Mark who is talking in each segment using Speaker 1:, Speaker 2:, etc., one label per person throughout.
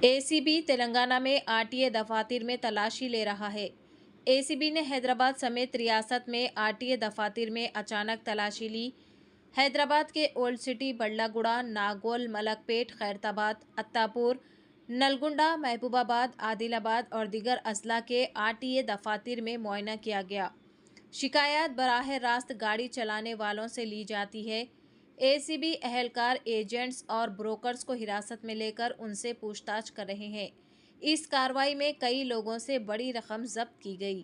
Speaker 1: ACB Telangana में RTA दफातर में तलाशी ले रहा है। एसीबी ने हैदराबाद समेत रियासत में आरटीए दफातर में अचानक तलाशी ली। हैदराबाद के ओल्ड सिटी, बल्लागुड़ा, नागोल, मलकपेट, खैरताबाद, अत्तापुर, नलगुंडा, महबूबाबाद, आदिलाबाद और दीगर अजला के आरटीए दफातर में मुआयना किया गया। शिकायत बराह रास्त गाड़ी चलाने वालों से ली जाती है। एसीबी एहलकार एजेंट्स और ब्रोकर्स को हिरासत में लेकर उनसे पूछताछ कर रहे हैं। इस कार्रवाई में कई लोगों से बड़ी रकम जब्त की गई।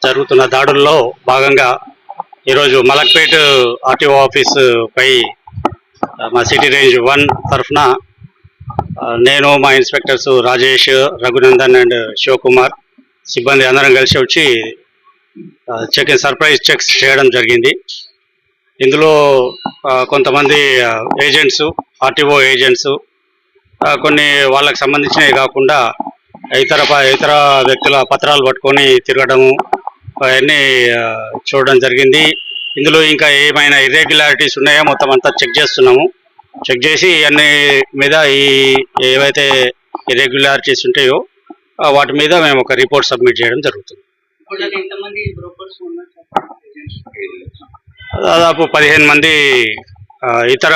Speaker 2: జరుగుతున్న దాడుల్లో భాగంగా ఈరోజు మలక్పేట్ ఆర్టీఓ ఆఫీస్ పై మా సిటీ రేంజ్ 1 తరఫున నేను మా ఇన్స్పెక్టర్స్ రాజేష్, రఘునందన్ అండ్ శివకుమార్ సిబ్బంది అందరం కలిసి వచ్చి సర్ప్రైజ్ చెక్స్ చేయడం జరిగింది. ఇందులో కొంతమంది ఏజెంట్స్, ఆర్టీఓ ఏజెంట్స్, కొన్ని వాళ్ళకి సంబంధించినవి కాకుండా ఇతర వ్యక్తుల పత్రాలు పట్టుకొని తిరగడము అవన్నీ చూడడం జరిగింది. ఇందులో ఇంకా ఏమైనా ఇర్రెగ్యులారిటీస్ ఉన్నాయో మొత్తం అంతా చెక్ చేస్తున్నాము. చెక్ చేసి అన్ని మీద ఏవైతే ఇర్రెగ్యులారిటీస్ ఉంటాయో వాటి మీద మేము ఒక రిపోర్ట్ సబ్మిట్ చేయడం జరుగుతుంది. దాదాపు 15 మంది ఇతర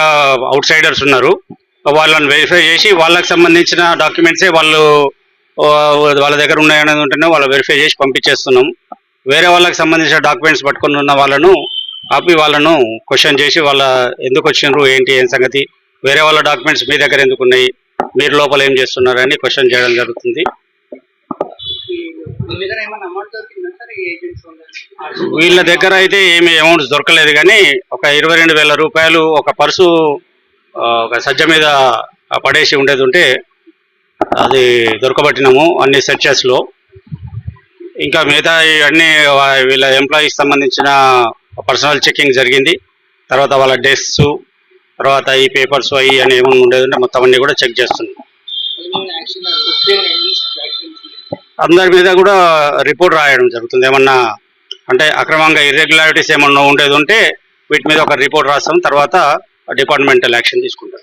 Speaker 2: అవుట్ సైడర్స్ ఉన్నారు. వాళ్ళని వెరిఫై చేసి వాళ్ళకి సంబంధించిన డాక్యుమెంట్సే వాళ్ళ దగ్గర ఉన్నాయనేది ఉంటేనే వాళ్ళు వెరిఫై చేసి పంపించేస్తున్నాం. వేరే వాళ్ళకి సంబంధించిన డాక్యుమెంట్స్ పట్టుకొని ఉన్న వాళ్ళను ఆపి వాళ్ళను క్వశ్చన్ చేసి వాళ్ళ ఎందుకు వచ్చినారు, ఏంటి, ఏం సంగతి, వేరే వాళ్ళ డాక్యుమెంట్స్ మీ దగ్గర ఎందుకు ఉన్నాయి, మీరు లోపల ఏం చేస్తున్నారని క్వశ్చన్ చేయడం జరుగుతుంది. వీళ్ళ దగ్గర అయితే ఏమి అమౌంట్స్ దొరకలేదు, కానీ ఒక 22,000 రూపాయలు ఒక పర్సు ఒక సజ్జ మీద పడేసి ఉండేది ఉంటే అది దొరకబట్టినాము అన్ని సెర్చెస్లో. ఇంకా మిగతా అన్ని వీళ్ళ ఎంప్లాయీస్ సంబంధించిన పర్సనల్ చెకింగ్ జరిగింది. తర్వాత వాళ్ళ డెస్క్స్, తర్వాత ఈ పేపర్స్ అవి అని ఏమైనా ఉండేది ఉంటే మొత్తం అన్ని కూడా చెక్ చేస్తున్నాం. అందరి మీద కూడా రిపోర్ట్ రాయడం జరుగుతుంది. ఏమన్నా అంటే అక్రమంగా ఇర్రెగ్యులారిటీస్ ఏమన్నా ఉండేది ఉంటే వీటి మీద ఒక రిపోర్ట్ రాస్తాం. తర్వాత డిపార్ట్మెంటల్ యాక్షన్ తీసుకుంటాం.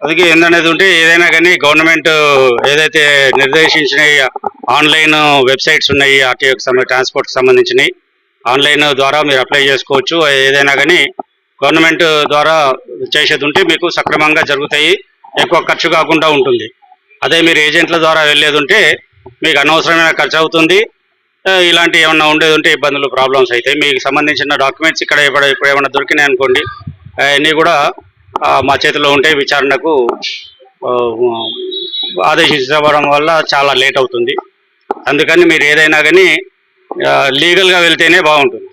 Speaker 2: అందుకే ఏందనేది ఉంటే ఏదైనా కానీ గవర్నమెంట్ ఏదైతే నిర్దేశించిన ఆన్లైన్ వెబ్సైట్స్ ఉన్నాయి, ఆర్టీఓకి ట్రాన్స్పోర్ట్కి సంబంధించినవి ఆన్లైన్ ద్వారా మీరు అప్లై చేసుకోవచ్చు. ఏదైనా కానీ గవర్నమెంట్ ద్వారా చేసేది ఉంటే మీకు సక్రమంగా జరుగుతాయి, ఎక్కువ ఖర్చు కాకుండా ఉంటుంది. అదే మీరు ఏజెంట్ల ద్వారా వెళ్ళేది ఉంటే మీకు అనవసరమైన ఖర్చు అవుతుంది. ఇలాంటి ఏమన్నా ఉండేది ఉంటే ఇబ్బందులు, ప్రాబ్లమ్స్ అవుతాయి. మీకు సంబంధించిన డాక్యుమెంట్స్ ఇక్కడ ఇప్పుడు ఏమైనా దొరికినాయి అనుకోండి, అవన్నీ కూడా మా చేతిలో ఉంటే విచారణకు ఆదేశించడం వల్ల చాలా లేట్ అవుతుంది. అందుకని మీరు ఏదైనా కానీ లీగల్గా వెళ్తేనే బాగుంటుంది.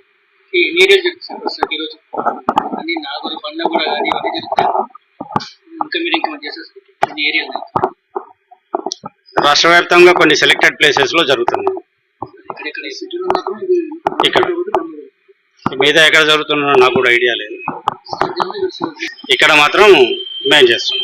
Speaker 2: రాష్ట్ర వ్యాప్తంగా కొన్ని సెలెక్టెడ్ ప్లేసెస్లో జరుగుతుంది. ఇక్కడ మిగతా ఎక్కడ జరుగుతుందో నాకు కూడా ఐడియా లేదు. ఇక్కడ మాత్రం మేము చేస్తాం.